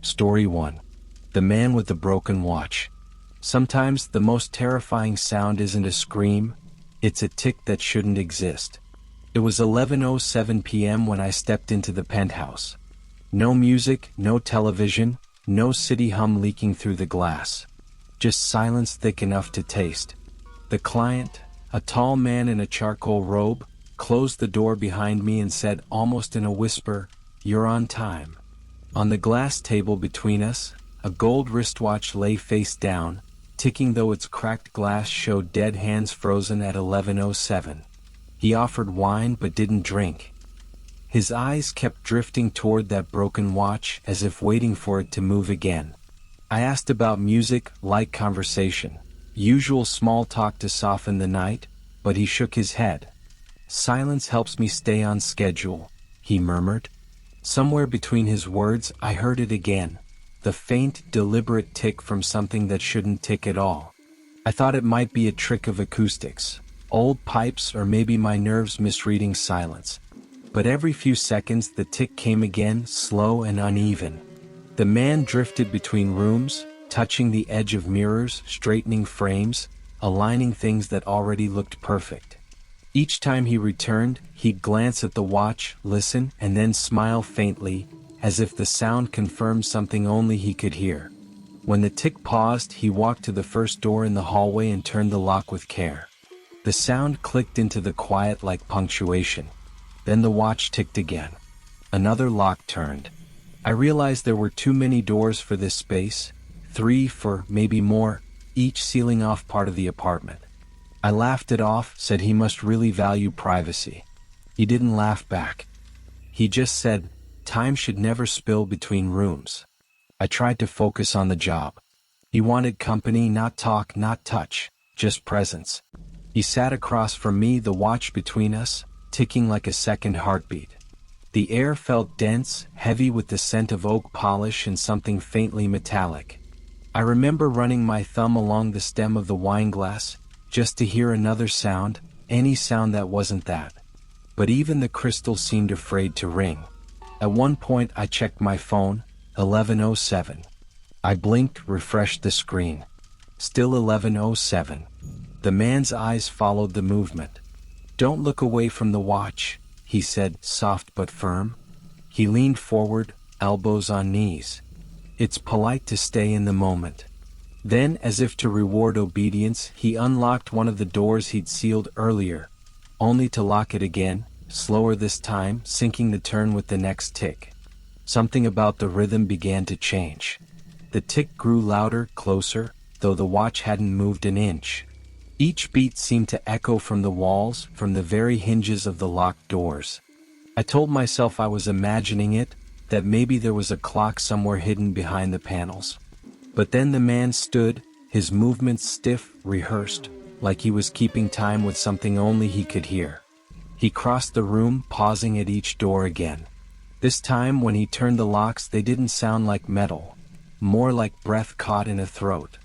Story 1. The Man with the Broken Watch. Sometimes the most terrifying sound isn't a scream, it's a tick that shouldn't exist. It was 11:07 p.m. when I stepped into the penthouse. No music, no television, no city hum leaking through the glass. Just silence thick enough to taste. The client, a tall man in a charcoal robe, closed the door behind me and said almost in a whisper, "You're on time." On the glass table between us, a gold wristwatch lay face down, ticking though its cracked glass showed dead hands frozen at 11:07. He offered wine but didn't drink. His eyes kept drifting toward that broken watch as if waiting for it to move again. I asked about music, light conversation, usual small talk to soften the night, but he shook his head. "Silence helps me stay on schedule," he murmured. Somewhere between his words I heard it again, the faint, deliberate tick from something that shouldn't tick at all. I thought it might be a trick of acoustics, old pipes, or maybe my nerves misreading silence. But every few seconds the tick came again, slow and uneven. The man drifted between rooms, touching the edge of mirrors, straightening frames, aligning things that already looked perfect. Each time he returned, he'd glance at the watch, listen, and then smile faintly, as if the sound confirmed something only he could hear. When the tick paused, he walked to the first door in the hallway and turned the lock with care. The sound clicked into the quiet like punctuation. Then the watch ticked again. Another lock turned. I realized there were too many doors for this space, 3, 4, maybe more, each sealing off part of the apartment. I laughed it off, said he must really value privacy. He didn't laugh back. He just said, time should never spill between rooms. I tried to focus on the job. He wanted company, not talk, not touch, just presence. He sat across from me, the watch between us, ticking like a second heartbeat. The air felt dense, heavy with the scent of oak polish and something faintly metallic. I remember running my thumb along the stem of the wine glass, just to hear another sound, any sound that wasn't that. But even the crystal seemed afraid to ring. At one point I checked my phone, 11:07. I blinked, refreshed the screen. Still 11:07. The man's eyes followed the movement. "Don't look away from the watch," he said, soft but firm. He leaned forward, elbows on knees. "It's polite to stay in the moment." Then, as if to reward obedience, he unlocked one of the doors he'd sealed earlier, only to lock it again, slower this time, syncing the turn with the next tick. Something about the rhythm began to change. The tick grew louder, closer, though the watch hadn't moved an inch. Each beat seemed to echo from the walls, from the very hinges of the locked doors. I told myself I was imagining it, that maybe there was a clock somewhere hidden behind the panels. But then the man stood, his movements stiff, rehearsed, like he was keeping time with something only he could hear. He crossed the room, pausing at each door again. This time, when he turned the locks, they didn't sound like metal, more like breath caught in a throat.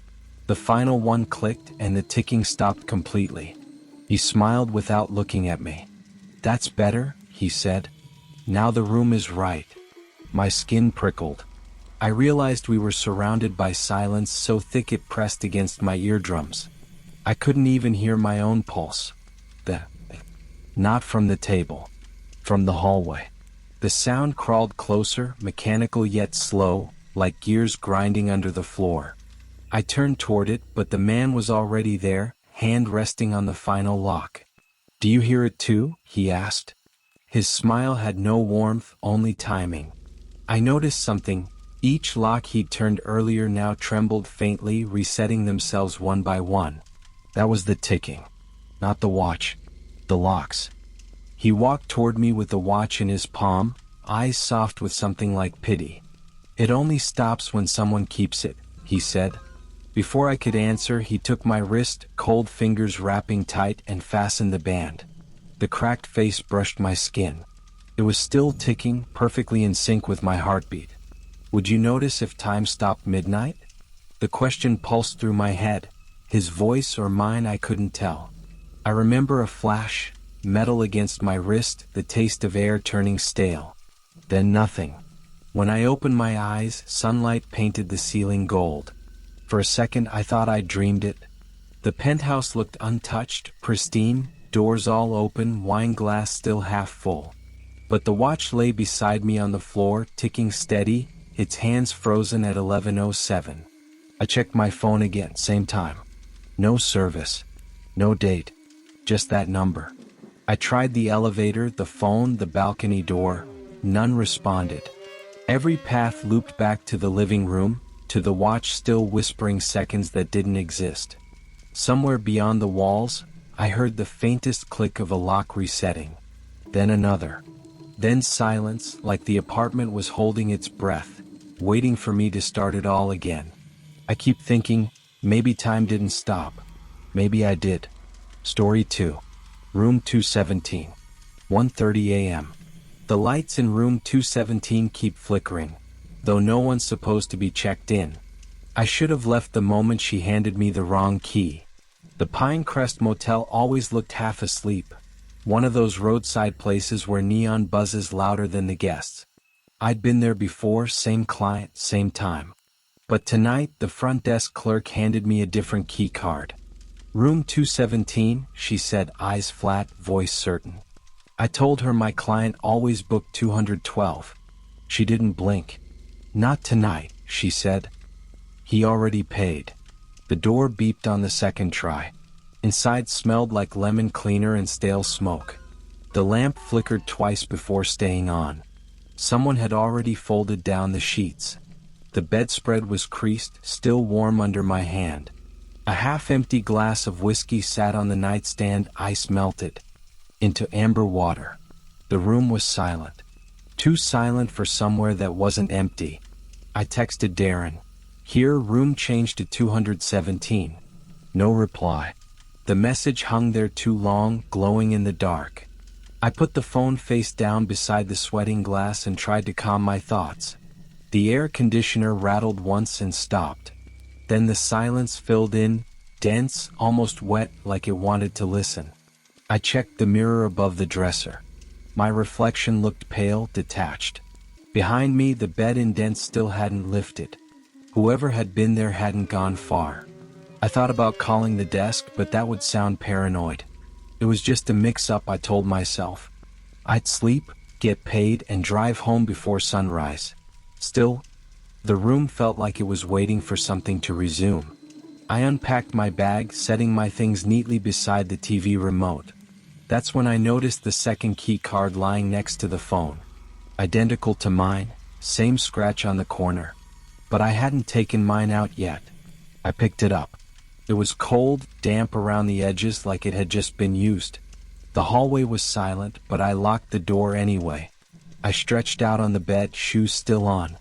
The final one clicked, and the ticking stopped completely. He smiled without looking at me. "That's better," he said. "Now the room is right." My skin prickled. I realized we were surrounded by silence so thick it pressed against my eardrums. I couldn't even hear my own pulse. Not from the table. From the hallway. The sound crawled closer, mechanical yet slow, like gears grinding under the floor. I turned toward it, but the man was already there, hand resting on the final lock. "Do you hear it too?" he asked. His smile had no warmth, only timing. I noticed something. Each lock he'd turned earlier now trembled faintly, resetting themselves one by one. That was the ticking. Not the watch. The locks. He walked toward me with the watch in his palm, eyes soft with something like pity. "It only stops when someone keeps it," he said. Before I could answer, he took my wrist, cold fingers wrapping tight, and fastened the band. The cracked face brushed my skin. It was still ticking, perfectly in sync with my heartbeat. "Would you notice if time stopped midnight?" The question pulsed through my head. His voice or mine, I couldn't tell. I remember a flash, metal against my wrist, the taste of air turning stale. Then nothing. When I opened my eyes, sunlight painted the ceiling gold. For a second I thought I'd dreamed it. The penthouse looked untouched, pristine, doors all open, wine glass still half full. But the watch lay beside me on the floor, ticking steady, its hands frozen at 11:07. I checked my phone again, same time. No service. No date. Just that number. I tried the elevator, the phone, the balcony door. None responded. Every path looped back to the living room, to the watch still whispering seconds that didn't exist. Somewhere beyond the walls, I heard the faintest click of a lock resetting. Then another. Then silence, like the apartment was holding its breath, waiting for me to start it all again. I keep thinking, maybe time didn't stop. Maybe I did. Story 2. Room 217. 1:30 a.m. The lights in room 217 keep flickering, though no one's supposed to be checked in. I should have left the moment she handed me the wrong key. The Pinecrest Motel always looked half asleep. One of those roadside places where neon buzzes louder than the guests. I'd been there before, same client, same time. But tonight, the front desk clerk handed me a different key card. Room 217, she said, eyes flat, voice certain. I told her my client always booked 212. She didn't blink. Not tonight, she said. He already paid. The door beeped on the second try. Inside smelled like lemon cleaner and stale smoke. The lamp flickered twice before staying on. Someone had already folded down the sheets. The bedspread was creased, still warm under my hand. A half-empty glass of whiskey sat on the nightstand, ice melted into amber water. The room was silent. Too silent for somewhere that wasn't empty. I texted Darren. Here, room changed to 217. No reply. The message hung there too long, glowing in the dark. I put the phone face down beside the sweating glass and tried to calm my thoughts. The air conditioner rattled once and stopped. Then the silence filled in, dense, almost wet, like it wanted to listen. I checked the mirror above the dresser. My reflection looked pale, detached. Behind me, the bed indent still hadn't lifted. Whoever had been there hadn't gone far. I thought about calling the desk, but that would sound paranoid. It was just a mix-up, I told myself. I'd sleep, get paid, and drive home before sunrise. Still, the room felt like it was waiting for something to resume. I unpacked my bag, setting my things neatly beside the TV remote. That's when I noticed the second key card lying next to the phone. Identical to mine, same scratch on the corner. But I hadn't taken mine out yet. I picked it up. It was cold, damp around the edges like it had just been used. The hallway was silent, but I locked the door anyway. I stretched out on the bed, shoes still on.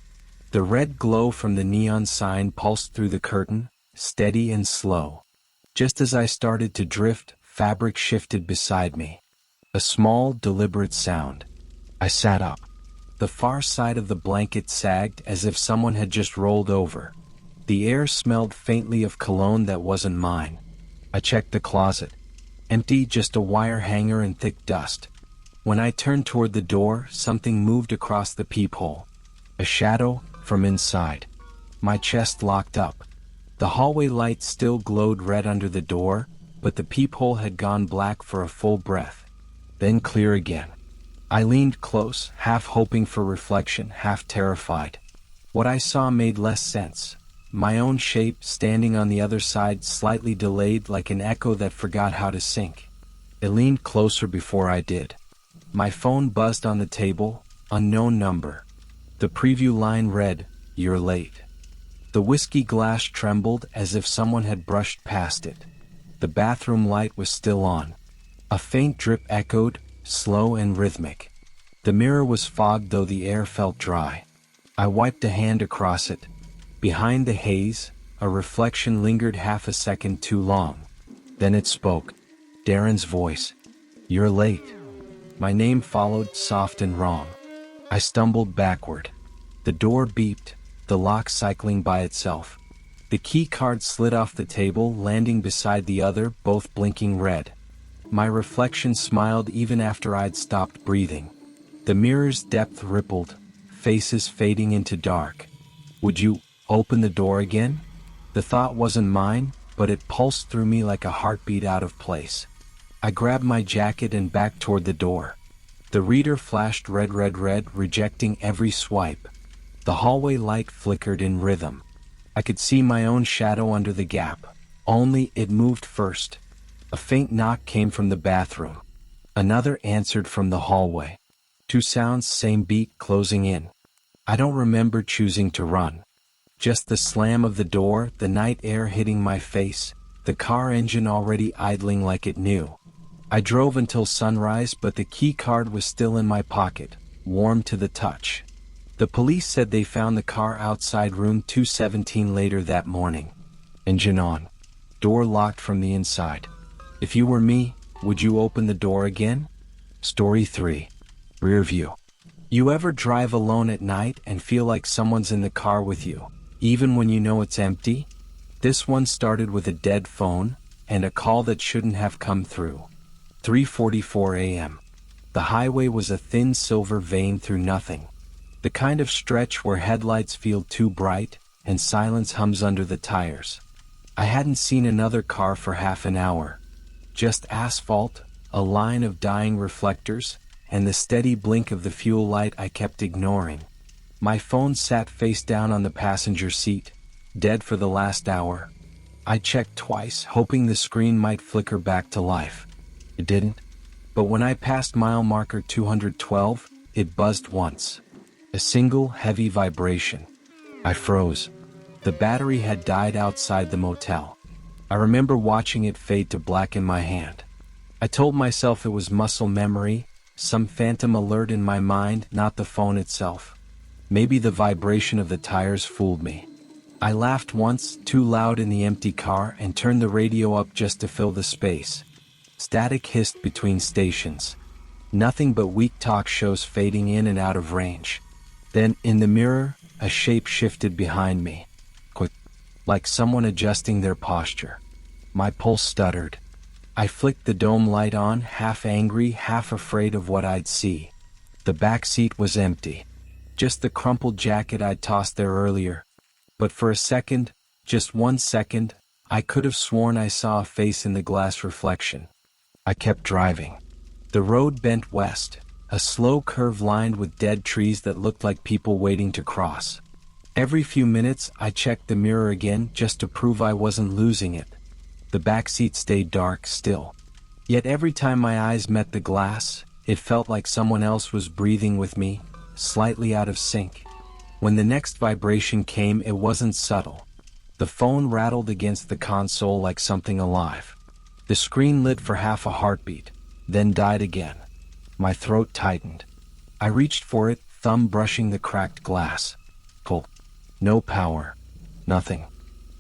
The red glow from the neon sign pulsed through the curtain, steady and slow. Just as I started to drift, fabric shifted beside me. A small, deliberate sound. I sat up. The far side of the blanket sagged as if someone had just rolled over. The air smelled faintly of cologne that wasn't mine. I checked the closet. Empty, just a wire hanger and thick dust. When I turned toward the door, something moved across the peephole. A shadow, from inside. My chest locked up. The hallway light still glowed red under the door, but the peephole had gone black for a full breath. Then clear again. I leaned close, half hoping for reflection, half terrified. What I saw made less sense. My own shape, standing on the other side, slightly delayed like an echo that forgot how to sync. It leaned closer before I did. My phone buzzed on the table, unknown number. The preview line read, "You're late." The whiskey glass trembled as if someone had brushed past it. The bathroom light was still on. A faint drip echoed, slow and rhythmic. The mirror was fogged though the air felt dry. I wiped a hand across it. Behind the haze, a reflection lingered half a second too long. Then it spoke. Darren's voice. "You're late." My name followed, soft and wrong. I stumbled backward. The door beeped, the lock cycling by itself. The key card slid off the table, landing beside the other, both blinking red. My reflection smiled even after I'd stopped breathing. The mirror's depth rippled, faces fading into dark. Would you open the door again? The thought wasn't mine, but it pulsed through me like a heartbeat out of place. I grabbed my jacket and backed toward the door. The reader flashed red, rejecting every swipe. The hallway light flickered in rhythm. I could see my own shadow under the gap, only it moved first. A faint knock came from the bathroom. Another answered from the hallway. Two sounds, same beat, closing in. I don't remember choosing to run. Just the slam of the door, the night air hitting my face, the car engine already idling like it knew. I drove until sunrise, but the key card was still in my pocket, warm to the touch. The police said they found the car outside room 217 later that morning. Engine on. Door locked from the inside. If you were me, would you open the door again? Story 3. Rear view. You ever drive alone at night and feel like someone's in the car with you, even when you know it's empty? This one started with a dead phone, and a call that shouldn't have come through. 3:44 a.m. The highway was a thin silver vein through nothing. The kind of stretch where headlights feel too bright, and silence hums under the tires. I hadn't seen another car for half an hour. Just asphalt, a line of dying reflectors, and the steady blink of the fuel light I kept ignoring. My phone sat face down on the passenger seat, dead for the last hour. I checked twice, hoping the screen might flicker back to life. It didn't. But when I passed mile marker 212, it buzzed once. A single heavy vibration. I froze. The battery had died outside the motel. I remember watching it fade to black in my hand. I told myself it was muscle memory, some phantom alert in my mind, not the phone itself. Maybe the vibration of the tires fooled me. I laughed once, too loud in the empty car, and turned the radio up just to fill the space. Static hissed between stations. Nothing but weak talk shows fading in and out of range. Then, in the mirror, a shape shifted behind me. Quick, like someone adjusting their posture. My pulse stuttered. I flicked the dome light on, half angry, half afraid of what I'd see. The back seat was empty. Just the crumpled jacket I'd tossed there earlier. But for a second, just 1 second, I could have sworn I saw a face in the glass reflection. I kept driving. The road bent west, a slow curve lined with dead trees that looked like people waiting to cross. Every few minutes, I checked the mirror again just to prove I wasn't losing it. The back seat stayed dark still. Yet every time my eyes met the glass, it felt like someone else was breathing with me, slightly out of sync. When the next vibration came, it wasn't subtle. The phone rattled against the console like something alive. The screen lit for half a heartbeat, then died again. My throat tightened. I reached for it, thumb brushing the cracked glass. Pull. No power. Nothing.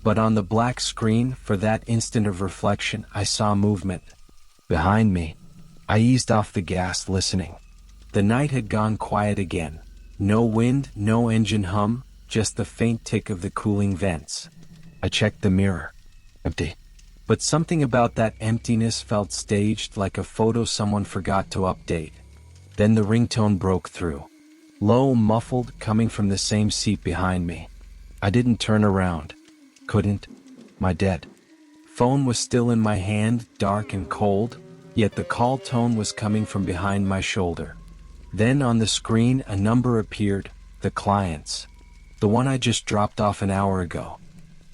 But on the black screen, for that instant of reflection, I saw movement. Behind me. I eased off the gas, listening. The night had gone quiet again. No wind, no engine hum, just the faint tick of the cooling vents. I checked the mirror. Empty. But something about that emptiness felt staged, like a photo someone forgot to update. Then the ringtone broke through. Low, muffled, coming from the same seat behind me. I didn't turn around. Couldn't. My dead phone was still in my hand, dark and cold, yet the call tone was coming from behind my shoulder. Then on the screen a number appeared, the client's. The one I just dropped off an hour ago.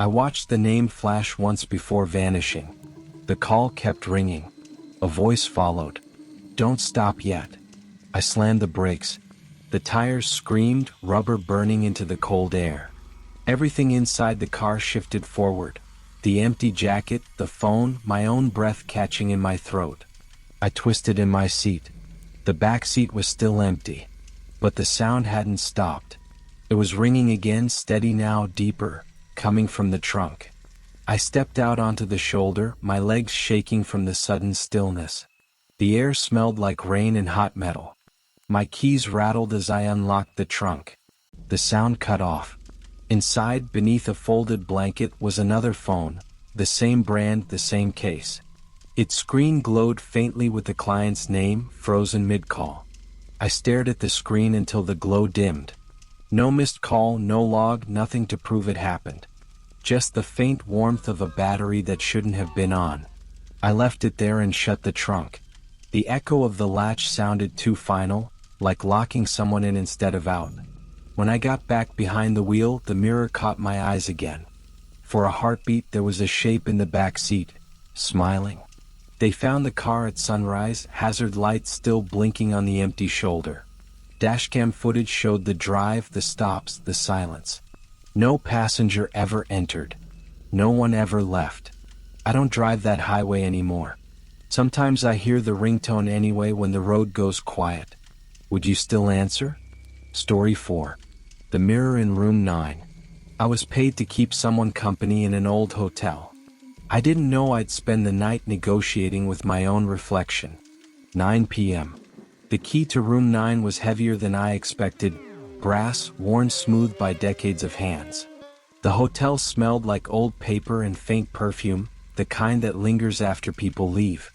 I watched the name flash once before vanishing. The call kept ringing. A voice followed. Don't stop yet. I slammed the brakes. The tires screamed, rubber burning into the cold air. Everything inside the car shifted forward. The empty jacket, the phone, my own breath catching in my throat. I twisted in my seat. The back seat was still empty. But the sound hadn't stopped. It was ringing again, steady now, deeper, coming from the trunk. I stepped out onto the shoulder, my legs shaking from the sudden stillness. The air smelled like rain and hot metal. My keys rattled as I unlocked the trunk. The sound cut off. Inside, beneath a folded blanket, was another phone, the same brand, the same case. Its screen glowed faintly with the client's name, frozen mid-call. I stared at the screen until the glow dimmed. No missed call, no log, nothing to prove it happened. Just the faint warmth of a battery that shouldn't have been on. I left it there and shut the trunk. The echo of the latch sounded too final, like locking someone in instead of out. When I got back behind the wheel, the mirror caught my eyes again. For a heartbeat, there was a shape in the back seat, smiling. They found the car at sunrise, hazard lights still blinking on the empty shoulder. Dashcam footage showed the drive, the stops, the silence. No passenger ever entered. No one ever left. I don't drive that highway anymore. Sometimes I hear the ringtone anyway when the road goes quiet. Would you still answer? Story 4. The Mirror in Room 9. I was paid to keep someone company in an old hotel. I didn't know I'd spend the night negotiating with my own reflection. 9 p.m. The key to room 9 was heavier than I expected, brass, worn smooth by decades of hands. The hotel smelled like old paper and faint perfume, the kind that lingers after people leave.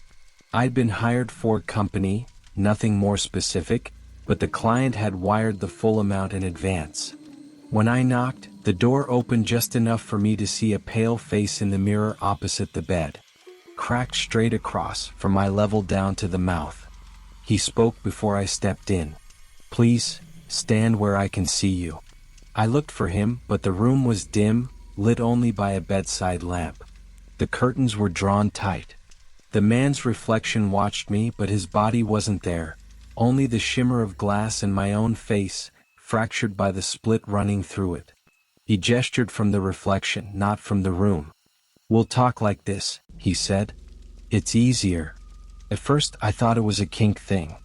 I'd been hired for company, nothing more specific, but the client had wired the full amount in advance. When I knocked, the door opened just enough for me to see a pale face in the mirror opposite the bed. Cracked straight across, from my level down to the mouth. He spoke before I stepped in. Please, stand where I can see you. I looked for him, but the room was dim, lit only by a bedside lamp. The curtains were drawn tight. The man's reflection watched me, but his body wasn't there, only the shimmer of glass and my own face, fractured by the split running through it. He gestured from the reflection, not from the room. We'll talk like this, he said. It's easier. At first I thought it was a kink thing.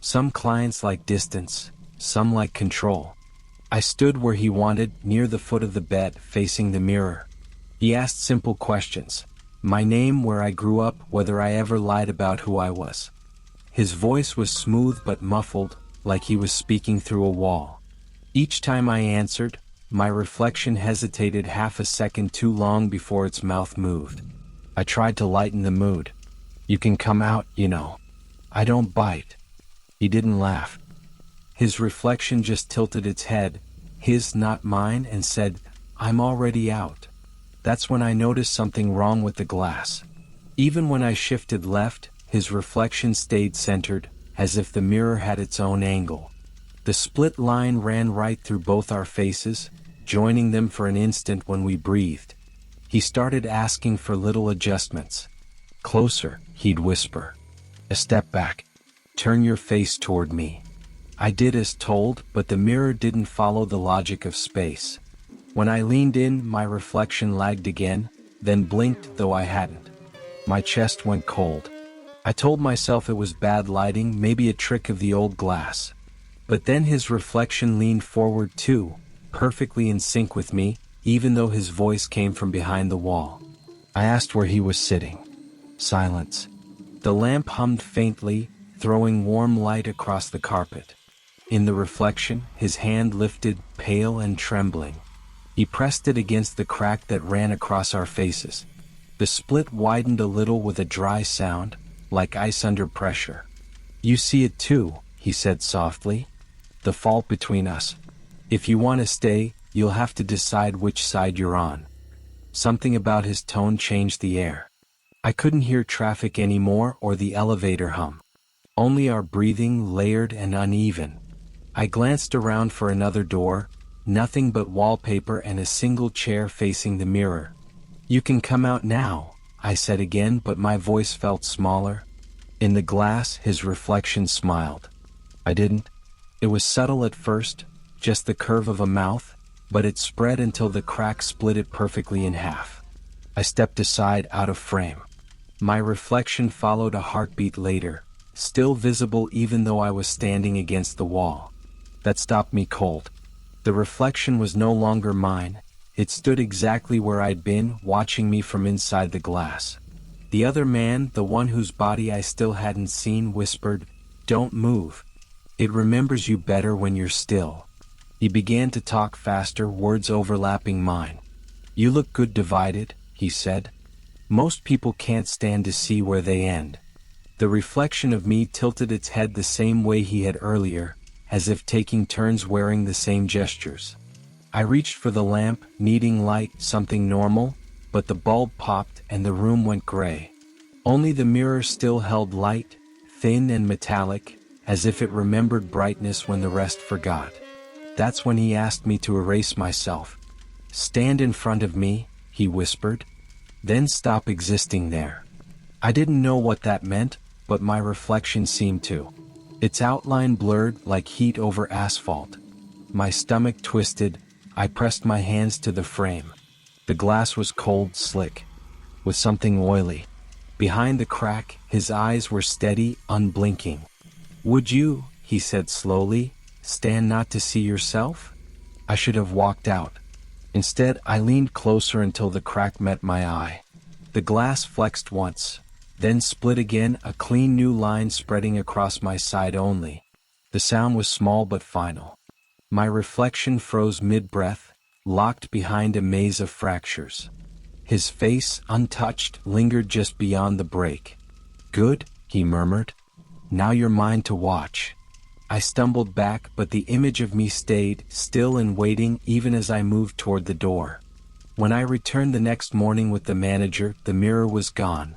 Some clients like distance, some like control. I stood where he wanted, near the foot of the bed, facing the mirror. He asked simple questions. My name, where I grew up, whether I ever lied about who I was. His voice was smooth but muffled, like he was speaking through a wall. Each time I answered, my reflection hesitated half a second too long before its mouth moved. I tried to lighten the mood. You can come out, you know. I don't bite. He didn't laugh. His reflection just tilted its head, his not mine, and said, I'm already out. That's when I noticed something wrong with the glass. Even when I shifted left, his reflection stayed centered, as if the mirror had its own angle. The split line ran right through both our faces, joining them for an instant when we breathed. He started asking for little adjustments. Closer, he'd whisper. A step back. Turn your face toward me. I did as told, but the mirror didn't follow the logic of space. When I leaned in, my reflection lagged again, then blinked, though I hadn't. My chest went cold. I told myself it was bad lighting, maybe a trick of the old glass. But then his reflection leaned forward too, perfectly in sync with me, even though his voice came from behind the wall. I asked where he was sitting. Silence. The lamp hummed faintly, throwing warm light across the carpet. In the reflection, his hand lifted, pale and trembling. He pressed it against the crack that ran across our faces. The split widened a little with a dry sound, like ice under pressure. You see it too, he said softly. The fault between us. If you want to stay, you'll have to decide which side you're on. Something about his tone changed the air. I couldn't hear traffic anymore or the elevator hum. Only our breathing, layered and uneven. I glanced around for another door, nothing but wallpaper and a single chair facing the mirror. You can come out now, I said again, but my voice felt smaller. In the glass, his reflection smiled. I didn't. It was subtle at first, just the curve of a mouth, but it spread until the crack split it perfectly in half. I stepped aside, out of frame. My reflection followed a heartbeat later, still visible even though I was standing against the wall. That stopped me cold. The reflection was no longer mine. It stood exactly where I'd been, watching me from inside the glass. The other man, the one whose body I still hadn't seen, whispered, "Don't move. It remembers you better when you're still." He began to talk faster, words overlapping mine. "You look good divided," he said. "Most people can't stand to see where they end." The reflection of me tilted its head the same way he had earlier, as if taking turns wearing the same gestures. I reached for the lamp, needing light, something normal, but the bulb popped and the room went gray. Only the mirror still held light, thin and metallic, as if it remembered brightness when the rest forgot. That's when he asked me to erase myself. "Stand in front of me," he whispered. "Then stop existing there." I didn't know what that meant, but my reflection seemed to. Its outline blurred like heat over asphalt. My stomach twisted. I pressed my hands to the frame. The glass was cold, slick, with something oily. Behind the crack, his eyes were steady, unblinking. "Would you," he said slowly, "stand not to see yourself?" I should have walked out. Instead, I leaned closer until the crack met my eye. The glass flexed once, then split again, a clean new line spreading across my side only. The sound was small but final. My reflection froze mid-breath, locked behind a maze of fractures. His face, untouched, lingered just beyond the break. "Good," he murmured. "Now you're mine to watch." I stumbled back, but the image of me stayed, still and waiting, even as I moved toward the door. When I returned the next morning with the manager, the mirror was gone.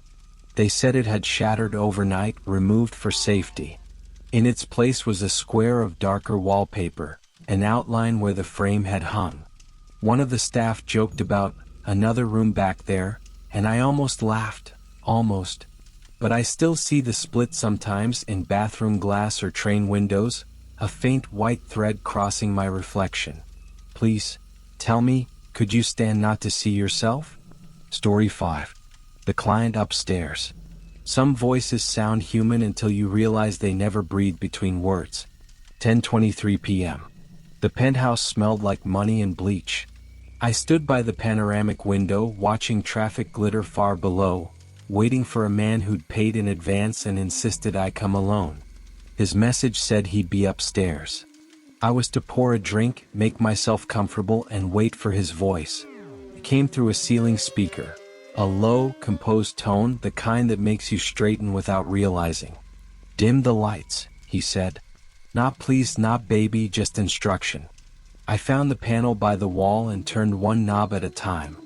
They said it had shattered overnight, removed for safety. In its place was a square of darker wallpaper, an outline where the frame had hung. One of the staff joked about another room back there, and I almost laughed, almost. But I still see the split sometimes in bathroom glass or train windows, a faint white thread crossing my reflection. Please, tell me, could you stand not to see yourself? Story 5. The client upstairs. Some voices sound human until you realize they never breathe between words. 10:23 p.m. The penthouse smelled like money and bleach. I stood by the panoramic window, watching traffic glitter far below, waiting for a man who'd paid in advance and insisted I come alone. His message said he'd be upstairs. I was to pour a drink, make myself comfortable, and wait for his voice. It came through a ceiling speaker. A low, composed tone, the kind that makes you straighten without realizing. "Dim the lights," he said. "Not please, not baby, just instruction." I found the panel by the wall and turned one knob at a time.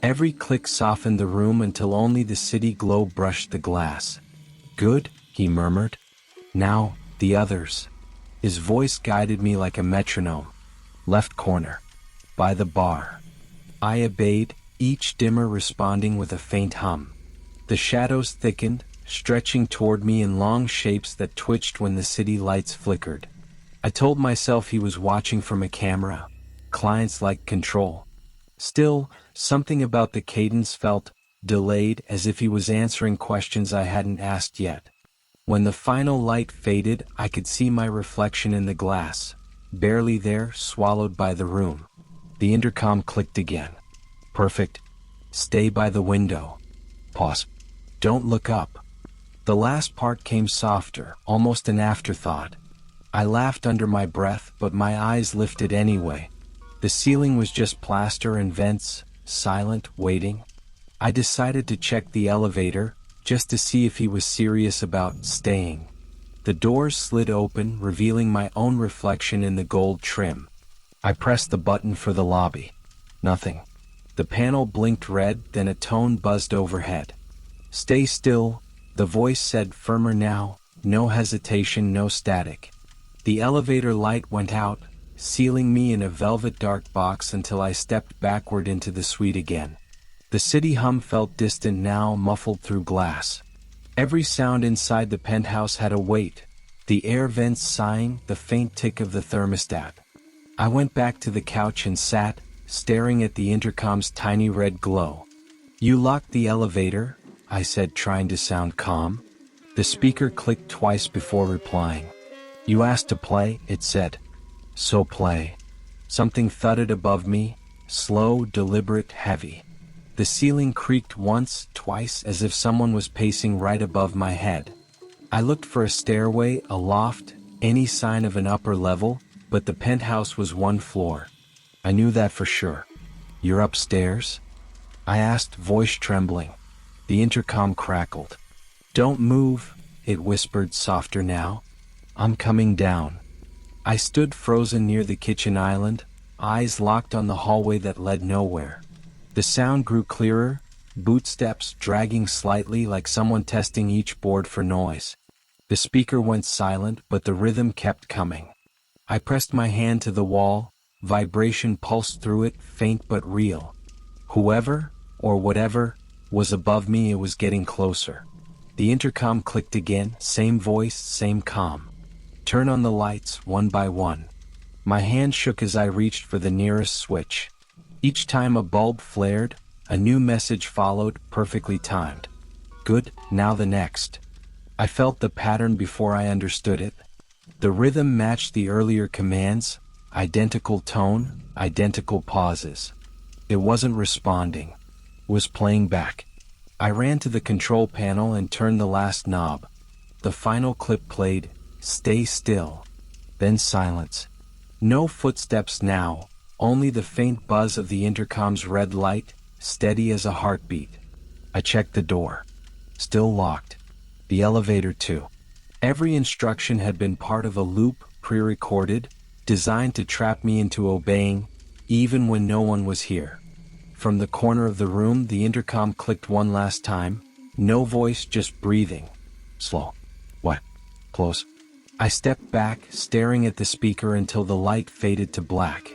Every click softened the room until only the city glow brushed the glass. "Good," he murmured. "Now, the others." His voice guided me like a metronome. "Left corner. By the bar." I obeyed, each dimmer responding with a faint hum. The shadows thickened, stretching toward me in long shapes that twitched when the city lights flickered. I told myself he was watching from a camera. Clients like control. Still, something about the cadence felt delayed, as if he was answering questions I hadn't asked yet. When the final light faded, I could see my reflection in the glass, barely there, swallowed by the room. The intercom clicked again. "Perfect. Stay by the window. Pause. Don't look up." The last part came softer, almost an afterthought. I laughed under my breath, but my eyes lifted anyway. The ceiling was just plaster and vents, silent, waiting. I decided to check the elevator, just to see if he was serious about staying. The doors slid open, revealing my own reflection in the gold trim. I pressed the button for the lobby. Nothing. The panel blinked red, then a tone buzzed overhead. "Stay still," the voice said, firmer now, no hesitation, no static. The elevator light went out, sealing me in a velvet dark box until I stepped backward into the suite again. The city hum felt distant now, muffled through glass. Every sound inside the penthouse had a weight. The air vents sighing, the faint tick of the thermostat. I went back to the couch and sat, staring at the intercom's tiny red glow. "You locked the elevator?" I said, trying to sound calm. The speaker clicked twice before replying. "You asked to play," it said. "So play." Something thudded above me, slow, deliberate, heavy. The ceiling creaked once, twice, as if someone was pacing right above my head. I looked for a stairway, a loft, any sign of an upper level, but the penthouse was one floor. I knew that for sure. "You're upstairs?" I asked, voice trembling. The intercom crackled. "Don't move," it whispered, softer now. "I'm coming down." I stood frozen near the kitchen island, eyes locked on the hallway that led nowhere. The sound grew clearer, bootsteps dragging slightly like someone testing each board for noise. The speaker went silent, but the rhythm kept coming. I pressed my hand to the wall, vibration pulsed through it, faint but real. Whoever, or whatever, was above me, it was getting closer. The intercom clicked again, same voice, same calm. Turn on the lights, one by one. My hand shook as I reached for the nearest switch. Each time a bulb flared, a new message followed, perfectly timed. Good, now the next. I felt the pattern before I understood it. The rhythm matched the earlier commands, identical tone, identical pauses. It wasn't responding. It was playing back. I ran to the control panel and turned the last knob. The final clip played, "Stay still." Then silence. No footsteps now, only the faint buzz of the intercom's red light, steady as a heartbeat. I checked the door. Still locked. The elevator too. Every instruction had been part of a loop, pre-recorded, designed to trap me into obeying, even when no one was here. From the corner of the room, the intercom clicked one last time. No voice, just breathing. Slow. What? Close. I stepped back, staring at the speaker until the light faded to black.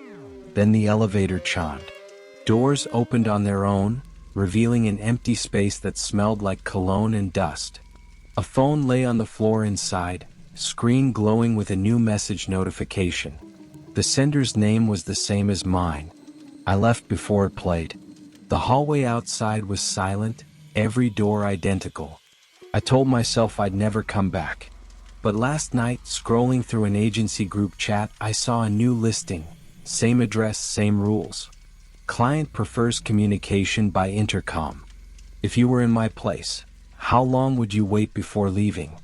Then the elevator chimed. Doors opened on their own, revealing an empty space that smelled like cologne and dust. A phone lay on the floor inside, screen glowing with a new message notification. The sender's name was the same as mine. I left before it played. The hallway outside was silent, every door identical. I told myself I'd never come back. But last night, scrolling through an agency group chat, I saw a new listing. Same address, same rules. Client prefers communication by intercom. If you were in my place, how long would you wait before leaving?